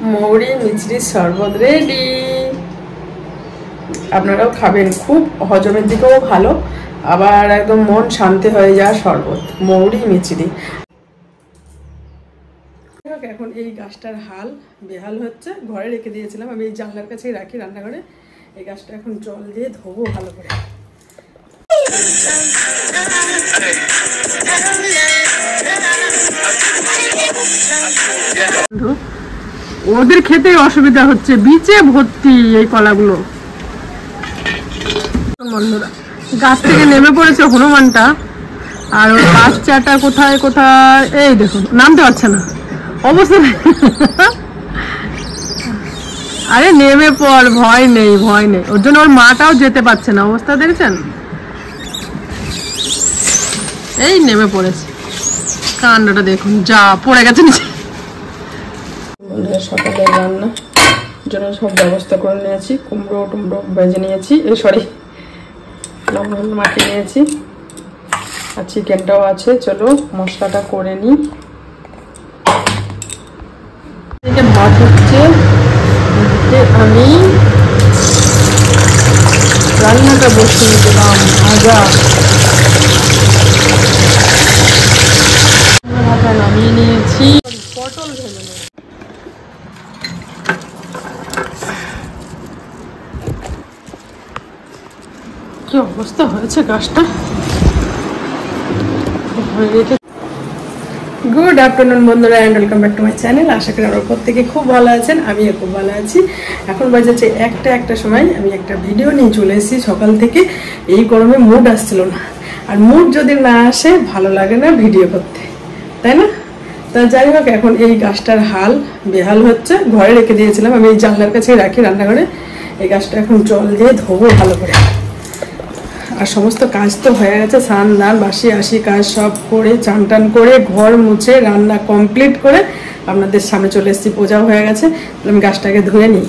মৌরি মিছরির শরবত রেডি। আপনারাও খাবেন, খুব হজমের দিকেও ভালো, আবার একদম মন শান্তি হয়ে যায় শরবত মৌরি মিছরি। এখন এই গাছটার হাল বেহাল হচ্ছে, ঘরে রেখে দিয়েছিলাম আমি, এই জানলার কাছেই রাখি রান্নাঘরে। এই গাছটা এখন জল দিয়ে ধোবো ভালো করে। ওদের খেতে অসুবিধা হচ্ছে, বিচে ভর্তি এই কলাগুলো। বন্ধুরা গাছ থেকে নেমে পড়েছে হনুমানটা, আর ওর বাচ্চাটা কোথায় কোথায় এই দেখুন, নামতে পারছে না অবস্থা। আরে নেমে পড়, ভয় নেই ভয় নেই, ওর জন্য ওর মাটাও যেতে পারছে না, অবস্থা দেখছেন? এই নেমে পড়েছে, কাণ্ডটা দেখুন, যা পড়ে গেছে নিচে। সকালে রান্না জন্য সব ব্যবস্থা করে নিয়েছি, কুমড়ো টুমড়ো ভেজে নিয়েছি, সরি লবণ মাখিয়ে নিয়েছি, আর চিকেনটাও আছে। চলো মশলাটা করে নিই। ভাত হচ্ছে, আমি রান্নাটা বসিয়ে দিলাম। ভাজা ভাজা নামিয়ে নিয়েছি, পটল ভেজে নিয়েছি। কি অবস্থা হয়েছে গাছটা। গুড আফটারনুন বন্ধুরা, and welcome back to my channel. আশা করি আমরা প্রত্যেকে খুব ভালো আছেন, আমিও খুব ভালো আছি। এখন বাজেছে একটা সময়, আমি একটা ভিডিও নিয়ে চলে এসেছি সকাল থেকে। এই গরমে মুড আসছিল না, আর মুড যদি না আসে ভালো লাগে না ভিডিও করতে, তাই না? তা যাই হোক, এখন এই গাছটার হাল বেহাল হচ্ছে, ঘরে রেখে দিয়েছিলাম আমি, এই জানলার কাছেই রাখি রান্নাঘরে। এই গাছটা এখন জল দিয়ে ধোবো ভালো করে। আর সমস্ত কাজ তো হয়ে গেছে, স্নান দান বাসি আসি কাজ সব করে, চান টান করে, ঘর মুছে রান্না কমপ্লিট করে আপনাদের সামনে চলে এসেছি। পূজাও হয়ে গেছে, আমি গাছটাকে ধুয়ে নিই।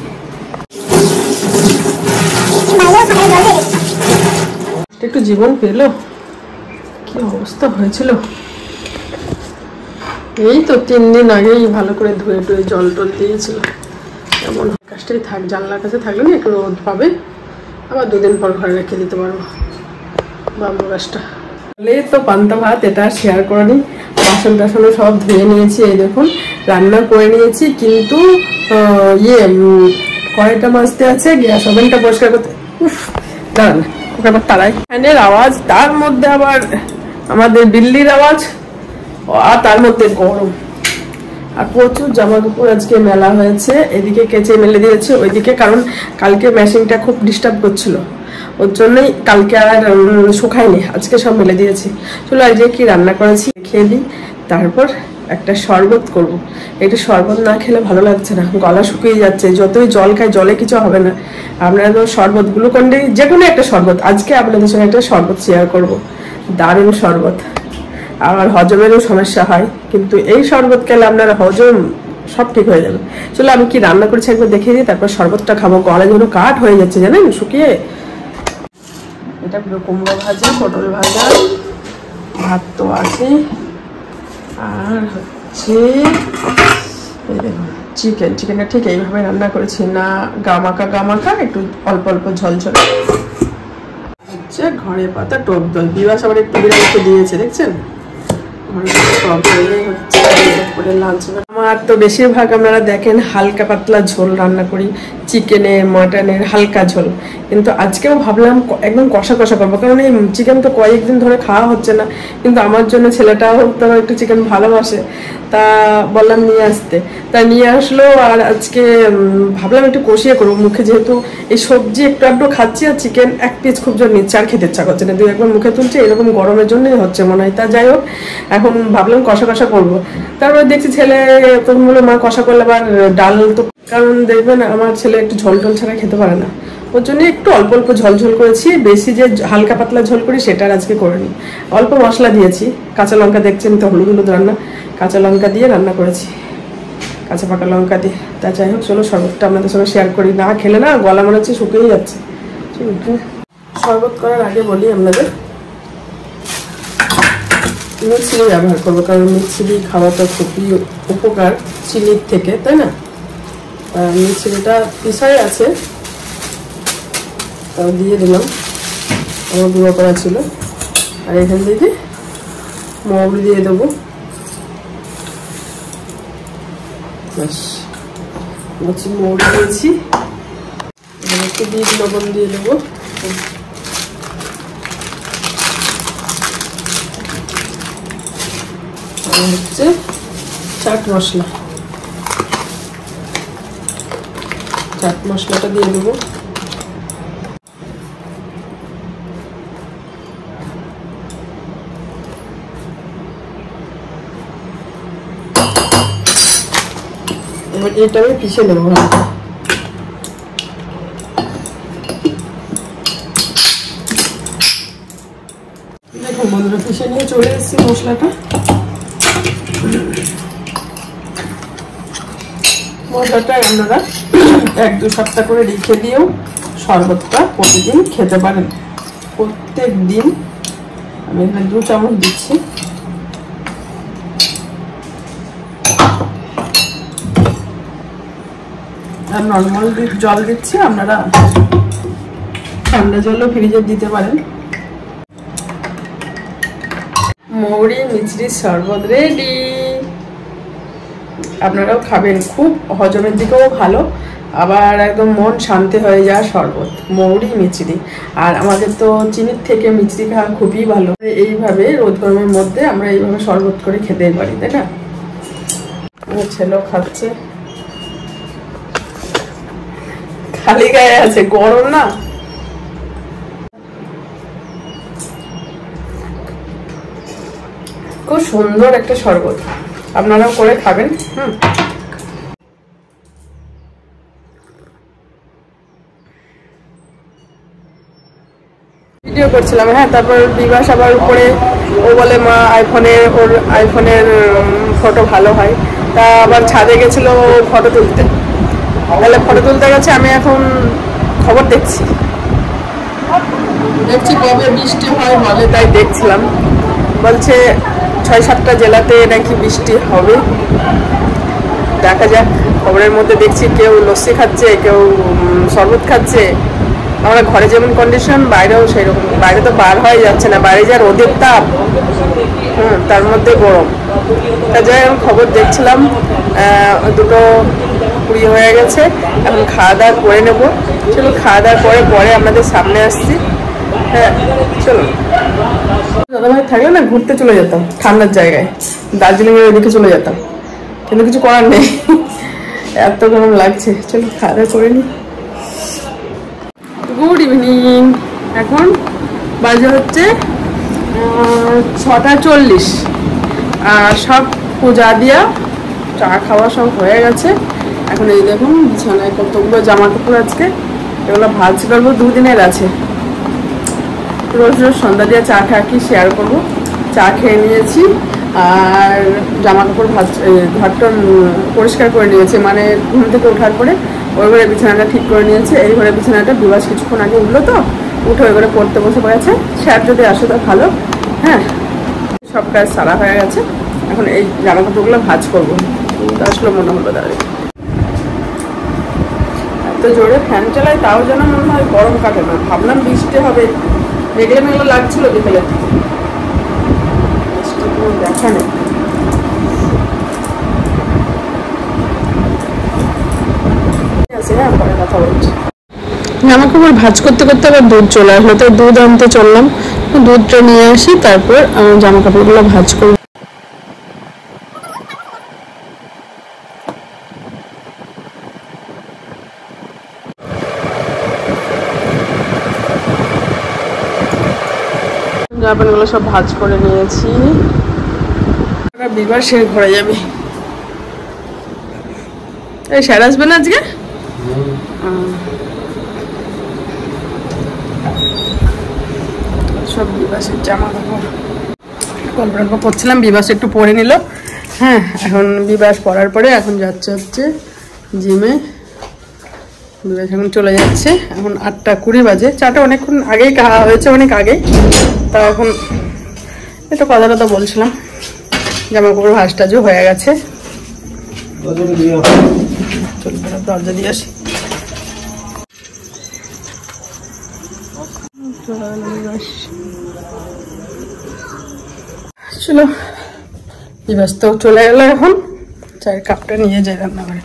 একটু জীবন পেল, কি অবস্থা হয়েছিল। এই তো 3 দিন আগেই ভালো করে ধুয়ে টুয়ে জল টল দিয়েছিল। এমন গাছটাই থাক, জানলার কাছে থাকলে না একটু রোদ পাবে, আবার 2 দিন পর ঘরে রেখে দিতে পারবো বাম্বু গাছটা। তো পান্তা ভাত এটা শেয়ার করিনি, বাসন টাসনও সব ধুয়ে নিয়েছি, এই দেখুন রান্না করে নিয়েছি, কিন্তু কড়াইটা মাজতে আছে, গ্যাস ওভেনটা পরিষ্কার করতে। দাঁড়ান ওকে আবার তারাই, ফ্যানের আওয়াজ, তার মধ্যে আবার আমাদের দিল্লির আওয়াজ, আর তার মধ্যে গরম, আর প্রচুর জামা কাপড় আজকে মেলা হয়েছে। এদিকে কেচে মেলে দিয়েছে ওইদিকে, কারণ কালকে মেশিনটা খুব ডিস্টার্ব করছিল, ওর জন্যই কালকে আর শুকায়নি, আজকে সব মেলে দিয়েছি। চলো আজকে কি রান্না করেছি খেয়ে দিই, তারপর একটা শরবত করব। একটু শরবত না খেলে ভালো লাগছে না, গলা শুকিয়ে যাচ্ছে, যতই জল খাই জলে কিছু হবে না। আপনারা তো শরবত গ্লুকন্ডি যে কোনো একটা শরবত, আজকে আপনাদের সঙ্গে একটা শরবত শেয়ার করব, দারুণ শরবত। আমার হজমেরও সমস্যা হয়, কিন্তু এই শরবত খেলে আপনার হজম সব ঠিক হয়ে যাবে। চলো আমি কি রান্না করেছি একবার দেখিয়ে দিই, তারপর শরবতটা খাবো। গলা যেন কাঠ হয়ে যাচ্ছে জানেন শুকিয়ে। এটা পুরো কুমড়ো ভাজা, পটল ভাজা, ভাত তো আছে, আর হচ্ছে এই দেখুন চিকেন। চিকেনটা ঠিক এইভাবে রান্না করেছি, না গামাকা, একটু অল্প অল্প ঝলঝল। হচ্ছে ঘরে পাতা টক দই, বিবাস আবার একটু বিরামিতে দিয়েছে দেখছেন। আমার তো বেশিরভাগ আপনারা দেখেন হালকা পাতলা ঝোল রান্না করি, চিকেনের মাটনের হালকা ঝোল, কিন্তু আজকেও ভাবলাম একদম কষা কষা করবো, কারণ এই চিকেন তো কয়েকদিন ধরে খাওয়া হচ্ছে না, কিন্তু আমার জন্য ছেলেটাও তো একটু চিকেন ভালোবাসে, তা বললাম নিয়ে আসতে, তা নিয়ে আসলো। আর আজকে ভাবলাম একটু কষিয়ে করবো, মুখে যেহেতু এই সবজি একটু একটু খাচ্ছি, আর চিকেন 1 পিস খুব জোর নিচ্ছে, আর খেতে ইচ্ছা করছে না, 2-1 মুখে তুলছে, এরকম গরমের জন্যই হচ্ছে মনে হয়। তা যাই হোক, এখন ভাবলাম কষা কষা করবো। তারপরে দেখছি ছেলে তখন বললো মা কষা করলে আবার ডাল তো, কারণ দেখবেন আমার ছেলে একটু ঝোল টোল ছাড়া খেতে পারে না, ওর জন্য একটু অল্প অল্প ঝোল করেছি, বেশি যে হালকা পাতলা ঝোল করি সেটা আজকে করিনি। অল্প মশলা দিয়েছি, কাঁচা লঙ্কা দেখছেন তো, হলুদ রান্না, কাঁচা লঙ্কা দিয়ে রান্না করেছি, কাঁচা পাকা লঙ্কা দিয়ে। তা যাই হোক, চলো শরবতটা আপনাদের সঙ্গে শেয়ার করি, না খেলে না গলা মনে হচ্ছে শুকিয়ে যাচ্ছে। শরবত করার আগে বলি আপনাদের, মিক্সিলি ব্যবহার করবো, কারণ মিক্সিলি খাওয়াটা খুবই উপকার চিনির থেকে, তাই না? মিষ্টিটা পিসাই আছে, তাও দিয়ে দিলাম, আমার গুঁড়ো করা ছিল। আর এখান থেকে মৌরি দিয়ে দেবো, ব্যাস মৌরি দিয়েছি। একটু বিট লবণ দিয়ে দেবো, আর হচ্ছে চাট মশলাটা দিয়ে দেবো। এবার এটা আমি পিষে নেবো ভালো। দেখুন বন্ধুরা, পিষে নিয়ে চলে এসেছি মশলাটা। মশলাটা আপনারা 1-2 সপ্তাহ করে রেখে দিয়েও শরবতটা প্রতিদিন খেতে পারেন। প্রত্যেক দিন আমি এখানে 2 চামচ দিচ্ছি। আর নর্মাল জল দিচ্ছি, আপনারা ঠান্ডা জলও ফ্রিজে দিতে পারেন। মৌরি মিছরির শরবত রেডি। আপনারাও খাবেন, খুব হজমের দিকেও ভালো, আবার একদম মন শান্তি হয়ে যায় শরবত, মৌরি মিছরি। আর আমাদের তো চিনির থেকে মিছরি খাওয়া খুবই ভালো। এইভাবে রোদ গরমের মধ্যে আমরা এইভাবে শরবত করে খেতেই পারি, তাই না? আমার ছেলেও খাচ্ছে, খালি গায়ে আছে, গরম না। খুব সুন্দর একটা শরবত, আপনারাও করে খাবেন। ভিডিও করছিলাম, হ্যাঁ। তারপর বিকাশ আবার উপরে ও বলে মা ওর আইফোনের ফটো ভালো হয়, তা আবার ছাদে গেছিল ফটো তুলতে। তাহলে ফটো তুলতে গেছে, আমি এখন খবর দেখছি কবে বৃষ্টি হয় বলে, তাই দেখছিলাম। বলছে 6-7টা জেলাতে নাকি বৃষ্টি হবে, দেখা যাক। খবরের মধ্যে দেখছি কেউ লস্যি খাচ্ছে, কেউ শরবত খাচ্ছে। আমরা ঘরে যেমন কন্ডিশন, বাইরেও সেই রকম। বাইরে তো বার হয়ে যাচ্ছে না, বাইরে যা রোদের তাপ, তার মধ্যে গরম। তা যাই আমি খবর দেখছিলাম, 2:20 হয়ে গেছে। এখন খাওয়া দাওয়া করে নেবো। চলো খাওয়া দাওয়া করে পরে আপনাদের সামনে আসছি। হ্যাঁ চলো। দাদাভাই থাকলে না ঘুরতে চলে যেতাম ঠান্ডার জায়গায়, দার্জিলিংয়ের ওইদিকে চলে যেতাম, কিন্তু কিছু করার নেই, এত গরম লাগছে। চলো খাওয়া দাওয়া করে নি। Good evening. এখন বাজে হচ্ছে 6:40। আর সব পূজা দিয়া চা খাওয়া সব হয়ে গেছে। এখন এই দেখুন বিছানায় কতগুলো জামা কাপড়, আজকে এগুলো ভাজ করবো, 2 দিনের আছে। রোজ রোজ সন্ধ্যা দিয়ে চা খা কি শেয়ার করবো। চা খেয়ে নিয়েছি, আর জামা কাপড় ঘরটা পরিষ্কার করে নিয়েছি, মানে ঘুম থেকে ওঠার পরে ওই ঘরে বিছানাটা ঠিক করে নিয়েছে। এই ঘরে বিছানাটা বিবাস কিছুক্ষণ আগে উঠলো, তো উঠে ওই ঘরে পড়তে বসে পড়েছে। স্যার যদি আসে তো ভালো। হ্যাঁ, সব কাজ সারা হয়ে গেছে। এখন এই জামা কাপড়গুলো ভাজ করবো। আসলে মনে হলো দাঁড়িয়ে এত জোরে ফ্যান চালায়, তাও যেন মনে হয় গরম কাটে না। ভাবলাম বৃষ্টি হবে, মেঘলে মেঘলে লাগছিল বিকেলে, বৃষ্টি কোনো দেখা নেই। কথা বলছি, জামা কাপড় ভাজ করতে করতে আবার দুধ চলে আসলো, তো দুধ আনতে চললাম। দুধটা নিয়ে আসি, তারপর জামা কাপড়গুলো ভাজ করবো। জামা প্যান্টগুলো সব ভাজ করে নিয়েছি। বিবার সে ঘরে যাবে। এই স্যার আসবে না আজকে? সব বিবাসের জামা কাপড় অল্প পরছিলাম, বিবাস একটু পরে নিল। হ্যাঁ, এখন বিবাস পরার পরে এখন যাচ্ছে হচ্ছে জিমে। বিবাস এখন চলে যাচ্ছে। এখন 8:20 বাজে। চাটা অনেকক্ষণ আগেই খাওয়া হয়েছে, অনেক আগে। তা এখন একটু কথা টথা বলছিলাম। জামা কাপড় ভাজ টাজও হয়ে গেছে। দরজা দিয়ে আসি। চলো ব্যস্ত চলে গেল, এখন চায়ের কাপটা নিয়ে যাই রান্নাঘরে।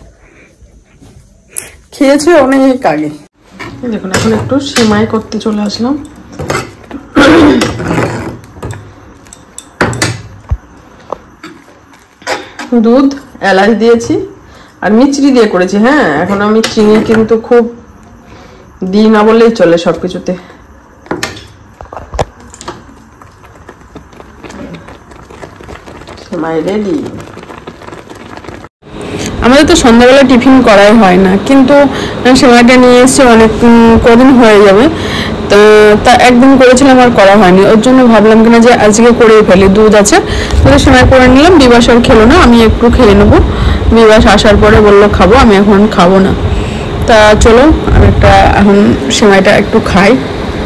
খেয়েছে অনেক আগে। দেখুন এখন একটু সেমাই করতে চলে আসলাম। দুধ এলাচ দিয়েছি আর মিচড়ি দিয়ে করেছি। হ্যাঁ, এখন আমি চিনি কিন্তু খুব দিই না বললেই চলে সবকিছুতে। সেমাই রেডি। আমাদের তো সন্ধ্যাবেলা টিফিন করাই হয় না, কিন্তু সেমাইটা নিয়ে এসেছি অনেক কদিন হয়ে যাবে, তা একদিন করেছিলাম আর করা হয়নি। ওর জন্য ভাবলাম কিনা যে আজকে করেই ফেলি। দুধ আছে, তাহলে সেমাই করে নিলাম। বিবাস আর খেলো না, আমি একটু খেয়ে নেবো। বিবাস আসার পরে বললো খাবো, আমি এখন খাবো না। তা চলো আমি এখন সেমাইটা একটু খাই,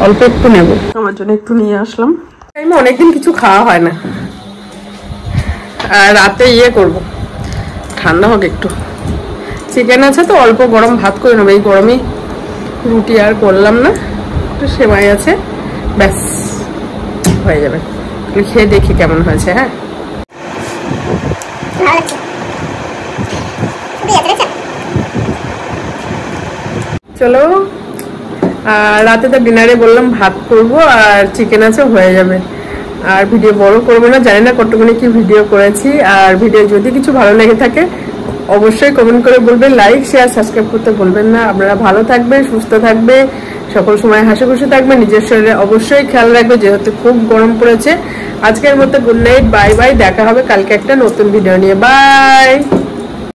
অল্প একটু নেবো। আমার জন্য একটু নিয়ে আসলাম। টাইমে অনেকদিন কিছু খাওয়া হয় না। আর রাতে করবো, ঠান্ডা হোক একটু। চিকেন আছে তো অল্প গরম ভাত করে নেবো। এই গরমে রুটি আর করলাম না, একটু সেমাই আছে, ব্যাস হয়ে যাবে। খেয়ে দেখি কেমন হয়েছে। হ্যাঁ, চলো। রাতে তো ডিনারে বললাম ভাত করবো আর চিকেন আছে, হয়ে যাবে। আর ভিডিও বড় করবো না, জানি না কতক্ষণে কি ভিডিও করেছি। আর ভিডিও যদি কিছু ভালো লেগে থাকে অবশ্যই কমেন্ট করে বলবেন, লাইক শেয়ার সাবস্ক্রাইব করতে বলবেন না। আপনারা ভালো থাকবে, সুস্থ থাকবে, সকল সময় হাসি খুশি থাকবে, নিজের শরীরে অবশ্যই খেয়াল রাখবে, যেহেতু খুব গরম পড়েছে। আজকের মতো গুড নাইট, বাই বাই। দেখা হবে কালকে একটা নতুন ভিডিও নিয়ে। বাই।